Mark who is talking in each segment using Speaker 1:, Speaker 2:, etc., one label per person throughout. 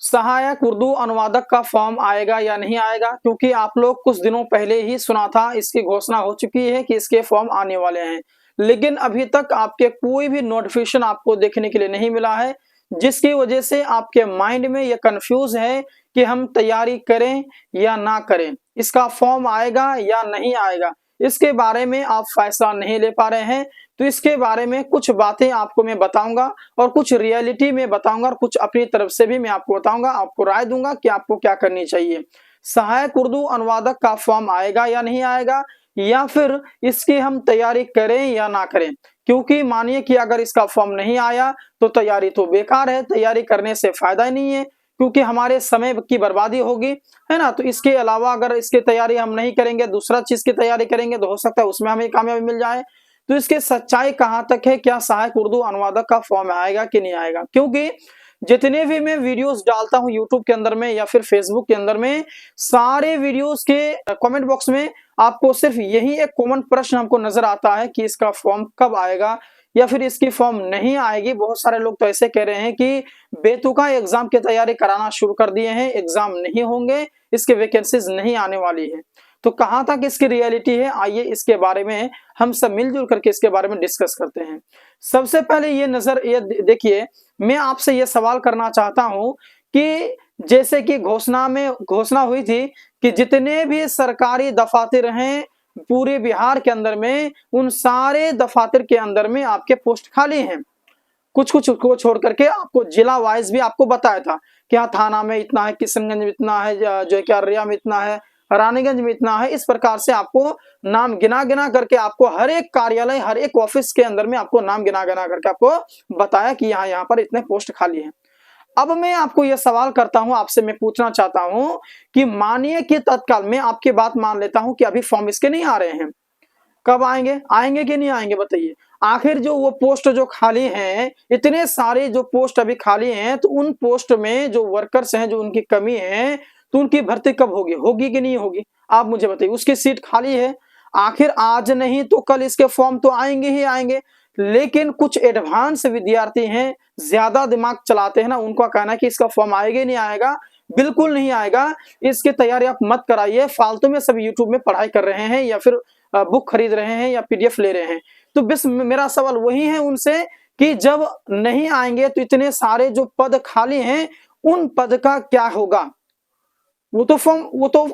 Speaker 1: सहायक उर्दू अनुवादक का फॉर्म आएगा या नहीं आएगा, क्योंकि आप लोग कुछ दिनों पहले ही सुना था, इसकी घोषणा हो चुकी है कि इसके फॉर्म आने वाले हैं, लेकिन अभी तक आपके कोई भी नोटिफिकेशन आपको देखने के लिए नहीं मिला है, जिसकी वजह से आपके माइंड में यह कंफ्यूज है कि हम तैयारी करें या ना करें, इसका फॉर्म आएगा या नहीं आएगा, इसके बारे में आप फैसला नहीं ले पा रहे हैं। तो इसके बारे में कुछ बातें आपको मैं बताऊंगा और कुछ रियलिटी में बताऊंगा और कुछ अपनी तरफ से भी मैं आपको बताऊंगा, आपको राय दूंगा कि आपको क्या करनी चाहिए। सहायक उर्दू अनुवादक का फॉर्म आएगा या नहीं आएगा, या फिर इसकी हम तैयारी करें या ना करें, क्योंकि मानिए कि अगर इसका फॉर्म नहीं आया तो तैयारी तो बेकार है, तैयारी करने से फायदा ही नहीं है, क्योंकि हमारे समय की बर्बादी होगी, है ना। तो इसके अलावा अगर इसकी तैयारी हम नहीं करेंगे, दूसरा चीज की तैयारी करेंगे, तो हो सकता है उसमें हमें कामयाबी मिल जाए। तो इसकी सच्चाई कहां तक है, क्या सहायक उर्दू अनुवादक का फॉर्म आएगा कि नहीं आएगा, क्योंकि जितने भी मैं वीडियोस डालता हूं यूट्यूब के अंदर में या फिर फेसबुक के अंदर में, सारे वीडियोस के कमेंट बॉक्स में आपको सिर्फ यही एक कॉमन प्रश्न हमको नजर आता है कि इसका फॉर्म कब आएगा या फिर इसकी फॉर्म नहीं आएगी। बहुत सारे लोग तो ऐसे कह रहे हैं कि बेतुका एग्जाम की तैयारी कराना शुरू कर दिए हैं, एग्जाम नहीं होंगे, इसके वैकेंसीज नहीं आने वाली है। तो कहां तक इसकी रियलिटी है, आइए इसके बारे में हम सब मिलजुल करके इसके बारे में डिस्कस करते हैं। सबसे पहले ये देखिए, मैं आपसे ये सवाल करना चाहता हूं कि जैसे कि घोषणा हुई थी कि जितने भी सरकारी दफातर हैं पूरे बिहार के अंदर में, उन सारे दफातर के अंदर में आपके पोस्ट खाली हैं। कुछ कुछ को छोड़ करके आपको जिला वाइज भी आपको बताया था कि हाँ थाना में इतना है, किशनगंज में इतना है, जो कि अररिया में इतना है, रानीगंज में इतना है। इस प्रकार से आपको नाम गिना गिना करके आपको हर एक कार्यालय, हर एक ऑफिस के अंदर में आपको नाम गिना गिना करके आपको बताया कि यहाँ पर इतने पोस्ट खाली हैं। अब मैं आपको यह सवाल करता हूं, आपसे मैं पूछना चाहता हूं कि मानिए कि तत्काल मैं आपकी बात मान लेता हूं कि अभी फॉर्म इसके नहीं आ रहे हैं, कब आएंगे, आएंगे कि नहीं आएंगे बताइए। आखिर जो वो पोस्ट जो खाली हैं, इतने सारे जो पोस्ट अभी खाली हैं, तो उन पोस्ट में जो वर्कर्स हैं, जो उनकी कमी है, तो उनकी भर्ती कब होगी, होगी कि नहीं होगी, आप मुझे बताइए। उसकी सीट खाली है, आखिर आज नहीं तो कल इसके फॉर्म तो आएंगे ही आएंगे। लेकिन कुछ एडवांस विद्यार्थी हैं, ज्यादा दिमाग चलाते हैं ना, उनका कहना है कि इसका फॉर्म आएगा ही नहीं आएगा, बिल्कुल नहीं आएगा, इसकी तैयारी आप मत कराइए, फालतू में सब यूट्यूब में पढ़ाई कर रहे हैं या फिर बुक खरीद रहे हैं या पीडीएफ ले रहे हैं। तो बस मेरा सवाल वही है उनसे कि जब नहीं आएंगे तो इतने सारे जो पद खाली हैं, उन पद का क्या होगा। वो तो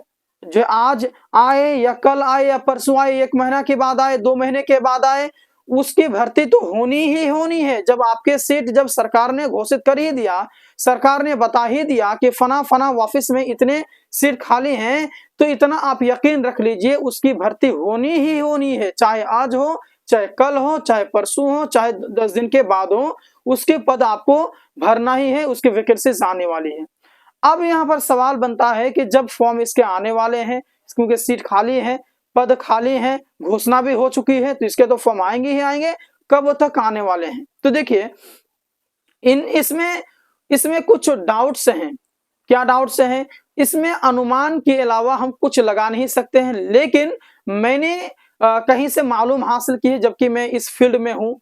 Speaker 1: जो आज आए या कल आए या परसों आए, 1 महीना के बाद आए, 2 महीने के बाद आए, उसकी भर्ती तो होनी ही होनी है। जब आपके सीट जब सरकार ने घोषित कर ही दिया, सरकार ने बता ही दिया कि फना फना ऑफिस में इतने सीट खाली हैं, तो इतना आप यकीन रख लीजिए उसकी भर्ती होनी ही होनी है, चाहे आज हो, चाहे कल हो, चाहे परसों हो, चाहे 10 दिन के बाद हो, उसके पद आपको भरना ही है, उसकी वैकेंसीज आने वाली है। अब यहाँ पर सवाल बनता है कि जब फॉर्म इसके आने वाले हैं, क्योंकि सीट खाली है, पद खाली हैं, घोषणा भी हो चुकी है, तो इसके तो फॉर्म आएंगे ही आएंगे, कब तक आने वाले हैं। तो देखिए इसमें कुछ डाउट्स हैं। क्या डाउट्स हैं, इसमें अनुमान के अलावा हम कुछ लगा नहीं सकते हैं, लेकिन मैंने कहीं से मालूम हासिल की है, जबकि मैं इस फील्ड में हूँ,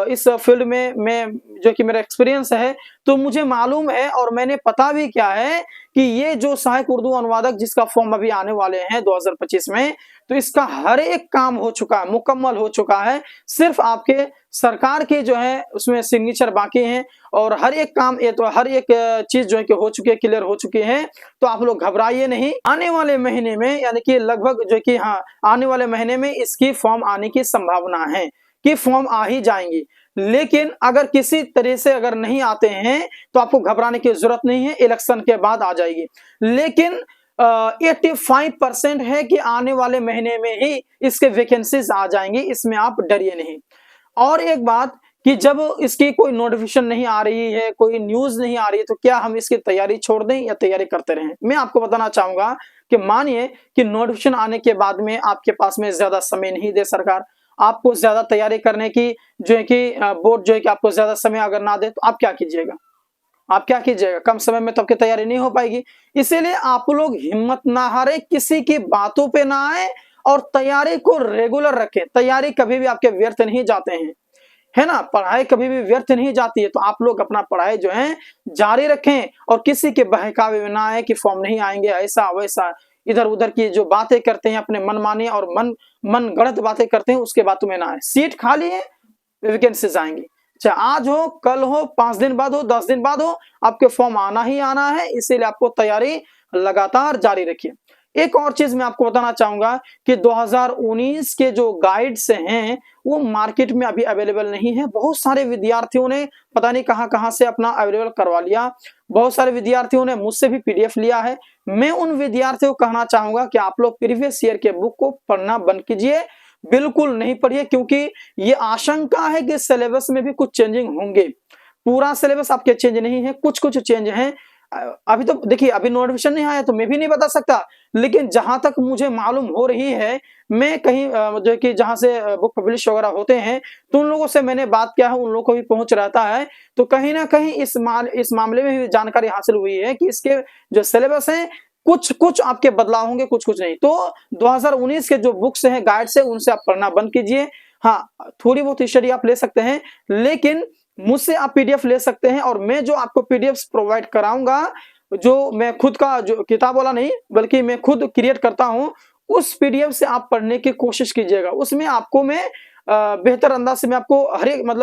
Speaker 1: इस फील्ड में मैं जो कि मेरा एक्सपीरियंस है, तो मुझे मालूम है और मैंने पता भी क्या है कि ये जो सहायक उर्दू अनुवादक जिसका फॉर्म अभी आने वाले हैं 2025 में, तो इसका हर एक काम हो चुका है, मुकम्मल हो चुका है। सिर्फ आपके सरकार के जो है उसमें सिग्नेचर बाकी हैं और हर एक काम, ये तो हर एक चीज जो है कि हो चुकी है, क्लियर हो चुकी है। तो आप लोग घबराइए नहीं, आने वाले महीने में, यानी कि लगभग जो कि हाँ आने वाले महीने में इसकी फॉर्म आने की संभावना है कि फॉर्म आ ही जाएंगी। लेकिन अगर किसी तरह से अगर नहीं आते हैं तो आपको घबराने की जरूरत नहीं है, इलेक्शन के बाद आ जाएगी। लेकिन 85% है कि आने वाले महीने में ही इसके वैकेंसीज आ जाएंगी, इसमें आप डरिए नहीं। और एक बात कि जब इसकी कोई नोटिफिकेशन नहीं आ रही है, कोई न्यूज नहीं आ रही है, तो क्या हम इसकी तैयारी छोड़ दें या तैयारी करते रहें। मैं आपको बताना चाहूंगा कि मानिए कि नोटिफिकेशन आने के बाद में आपके पास में ज्यादा समय नहीं दे सरकार, आपको ज्यादा तैयारी करने की जो है कि बोर्ड जो है कि आपको ज्यादा समय अगर ना दे, तो आप क्या कीजिएगा, आप क्या कीजिएगा, कम समय में तो आपकी तैयारी नहीं हो पाएगी। इसीलिए आप लोग हिम्मत ना हारे, किसी की बातों पे ना आए और तैयारी को रेगुलर रखें। तैयारी कभी भी आपके व्यर्थ नहीं जाते हैं, है ना, पढ़ाई कभी भी व्यर्थ नहीं जाती है। तो आप लोग अपना पढ़ाई जो है जारी रखें और किसी के बहकावे में ना आए कि फॉर्म नहीं आएंगे, ऐसा वैसा इधर उधर की जो बातें करते हैं, अपने मन माने और मन गढ़ंत बातें करते हैं, उसके बातों में ना आए। सीट खाली है, वैकेंसीज आएंगी, चाहे आज हो, कल हो, 5 दिन बाद हो, 10 दिन बाद हो, आपके फॉर्म आना ही आना है। इसीलिए आपको तैयारी लगातार जारी रखिए। एक और चीज मैं आपको बताना चाहूंगा कि 2019 के जो गाइड्स हैं वो मार्केट में अभी अवेलेबल नहीं है। बहुत सारे विद्यार्थियों ने पता नहीं कहां से अपना अवेलेबल करवा लिया। बहुत सारे विद्यार्थियों ने मुझसे भी पीडीएफ लिया है। मैं उन विद्यार्थियों को कहना चाहूंगा कि आप लोग प्रीवियस ईयर के बुक को पढ़ना बंद कीजिए, बिल्कुल नहीं पढ़िए, क्योंकि ये आशंका है कि सिलेबस में भी कुछ चेंजिंग होंगे। पूरा सिलेबस आपके चेंज नहीं है, कुछ कुछ चेंज है। अभी तो देखिए, अभी नोटिफिकेशन नहीं आया तो मैं भी नहीं बता सकता, लेकिन जहां तक मुझे मालूम हो रही है, मैं कहीं जो कि जहां से बुक पब्लिश वगैरह होते हैं तो उन लोगों से मैंने बात किया है, उन लोगों को भी पहुंच रहता है। तो कहीं ना कहीं इस मामले में भी जानकारी हासिल हुई है कि इसके जो सिलेबस है कुछ कुछ आपके बदलाव होंगे, कुछ कुछ नहीं। तो 2019 के जो बुक्स हैं, गाइड्स है, उनसे आप पढ़ना बंद कीजिए। हाँ, थोड़ी बहुत स्टडी आप ले सकते हैं, लेकिन मुझसे आप पीडीएफ ले सकते हैं और मैं जो आपको पीडीएफ प्रोवाइड कराऊंगा, जो मैं खुद का जो किताब वाला नहीं बल्कि मैं खुद क्रिएट करता हूं, उस पीडीएफ से आप पढ़ने की कोशिश कीजिएगा। उसमें आपको मैं बेहतर अंदाज से मैं आपको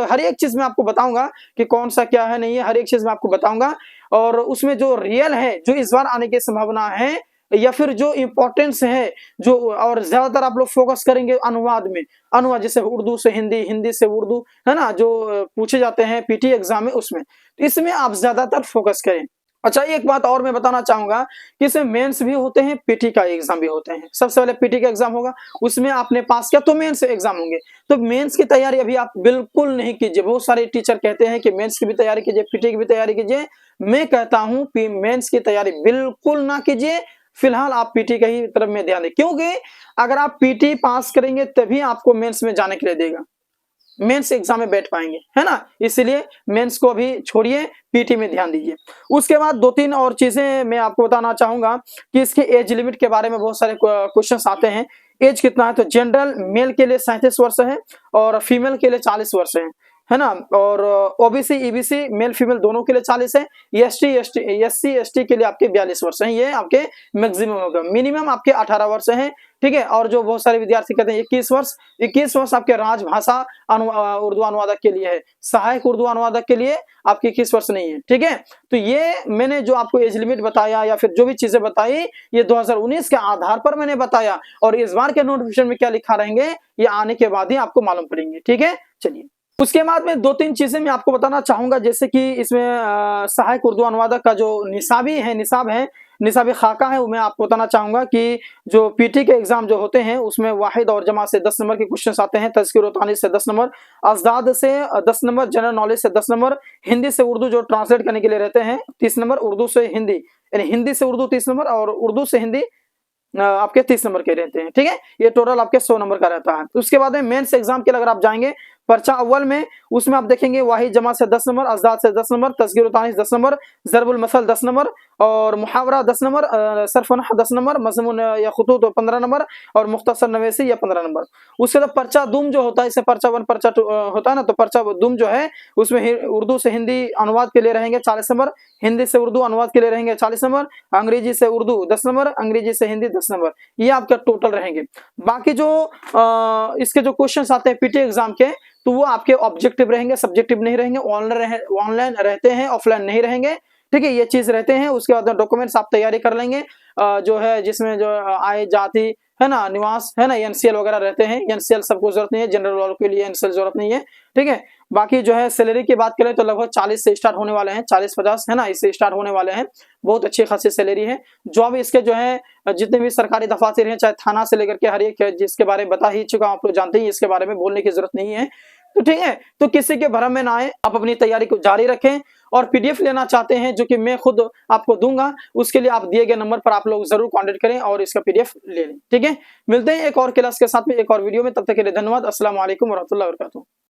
Speaker 1: हर एक चीज में आपको बताऊंगा कि कौन सा क्या है नहीं है, हर एक चीज में आपको बताऊंगा। और उसमें जो रियल है, जो इस बार आने की संभावना है, या फिर जो इंपॉर्टेंस है, जो और ज्यादातर आप लोग फोकस करेंगे अनुवाद में, अनुवाद जैसे उर्दू से हिंदी, हिंदी से उर्दू, है ना, जो पूछे जाते हैं पीटी एग्जाम में, उसमें तो इसमें आप ज्यादातर फोकस करें। अच्छा, एक बात और मैं बताना चाहूंगा कि इसमें मेंस भी होते हैं, पीटी का एग्जाम भी होते हैं। सबसे पहले पीटी का एग्जाम होगा, उसमें आपने पास किया तो मेंस एग्जाम होंगे। तो मेंस की तैयारी अभी आप बिल्कुल नहीं कीजिए। बहुत सारे टीचर कहते हैं कि मेंस की भी तैयारी कीजिए, पीटी की भी तैयारी कीजिए। मैं कहता हूं कि मेंस की तैयारी बिल्कुल ना कीजिए। फिलहाल आप पीटी का ही तरफ में ध्यान दें, क्योंकि अगर आप पीटी पास करेंगे तभी आपको मेंस में जाने के लिए देगा, मेंस एग्जाम में बैठ पाएंगे, है ना। इसलिए मेंस को अभी छोड़िए, पीटी में ध्यान दीजिए। उसके बाद 2-3 और चीजें मैं आपको बताना चाहूंगा कि इसके एज लिमिट के बारे में बहुत सारे क्वेश्चंस आते हैं। एज कितना है, तो जनरल मेल के लिए 37 वर्ष है और फीमेल के लिए 40 वर्ष है ना। और ओबीसी ईबीसी मेल फीमेल दोनों के लिए 40 है। एससी एसटी के लिए आपके 42 वर्ष हैं। ये आपके मैक्सिमम होगा। मिनिमम आपके 18 वर्ष हैं, ठीक है। और जो बहुत सारे विद्यार्थी कहते हैं 21 वर्ष आपके राजभाषा उर्दू अनुवादक के लिए है। सहायक उर्दू अनुवादक के लिए आपके 21 वर्ष नहीं है, ठीक है। तो ये मैंने जो आपको एज लिमिट बताया या फिर जो भी चीजें बताई, ये 2019 के आधार पर मैंने बताया, और इस बार के नोटिफिकेशन में क्या लिखा रहेंगे ये आने के बाद ही आपको मालूम पड़ेंगे, ठीक है। चलिए, उसके बाद में 2-3 चीजें मैं आपको बताना चाहूंगा, जैसे कि इसमें सहायक उर्दू अनुवादक का जो निसाब है, निसाबी खाका है, वो मैं आपको बताना चाहूंगा कि जो पीटी के एग्जाम जो होते हैं उसमें वाहिद और जमा से 10 नंबर के क्वेश्चंस आते हैं, तज़किर व तानीस से 10 नंबर, अज़दाद से 10 नंबर, जनरल नॉलेज से 10 नंबर, हिंदी से उर्दू जो ट्रांसलेट करने के लिए रहते हैं 30 नंबर, उर्दू से हिंदी यानी हिंदी से उर्दू 30 नंबर और उर्दू से हिंदी आपके 30 नंबर के रहते हैं, ठीक है। ये टोटल आपके 100 नंबर का रहता है। उसके बाद में मेंस एग्जाम के लिए अगर आप जाएंगे, पर्चा अव्वल में, उसमें आप देखेंगे वाहिद जमा से 10 नंबर, अज़दाद से 10 नंबर, तज़किर व तानीस 10 नंबर, ज़रबुल मसल 10 नंबर और मुहावरा 10 नंबर, सर्फ नहव 10 नंबर, मज़मून या खुतूत 15 नंबर और मुख्तसर नवेसी या 15 नंबर। उसके बाद पर्चा दुम जो होता है, इससे पर्चा 1 पर्चा 2 होता है ना, तो पर्चा दुम जो है उसमें उर्दू से हिंदी अनुवाद के लिए रहेंगे 40 नंबर, हिंदी से उर्दू अनुवाद के लिए रहेंगे 40 नंबर, अंग्रेजी से उर्दू 10 नंबर, अंग्रेजी से हिंदी 10 नंबर, ये आपका टोटल रहेंगे। बाकी जो इसके जो क्वेश्चन आते हैं पीटी एग्जाम के, तो वो आपके ऑब्जेक्टिव रहेंगे, सब्जेक्टिव नहीं रहेंगे, ऑनलाइन रहते हैं, ऑफलाइन नहीं रहेंगे, ठीक है। ये चीज रहते हैं। उसके बाद डॉक्यूमेंट्स आप तैयारी कर लेंगे, जो है जिसमें जो आय जाति है ना, निवास है ना, एनसीएल वगैरह रहते हैं। एनसीएल सबको जरूरत नहीं है, जनरल वालों के लिए एनसीएल जरूरत नहीं है, ठीक है। बाकी जो है सैलरी की बात करें तो लगभग 40 से स्टार्ट होने वाले हैं, 40-50 है ना, इससे स्टार्ट होने वाले हैं। बहुत अच्छी खासी सैलरी है। जॉब इसके जो है जितने भी सरकारी दफातर हैं, चाहे थाना से लेकर के हर एक, जिसके बारे में बता ही चुका हूं, आप लोग जानते ही, इसके बारे में बोलने की जरूरत नहीं है, तो ठीक है। तो किसी के भरम में ना आए, आप अपनी तैयारी को जारी रखें। और पीडीएफ लेना चाहते हैं जो कि मैं खुद आपको दूंगा, उसके लिए आप दिए गए नंबर पर आप लोग जरूर कांटेक्ट करें और इसका पीडीएफ ले लें, ठीक है। मिलते हैं एक और क्लास के साथ में, एक और वीडियो में, तब तक के लिए धन्यवाद। अस्सलाम वालेकुम व रहमतुल्लाहि व बरकातुहू।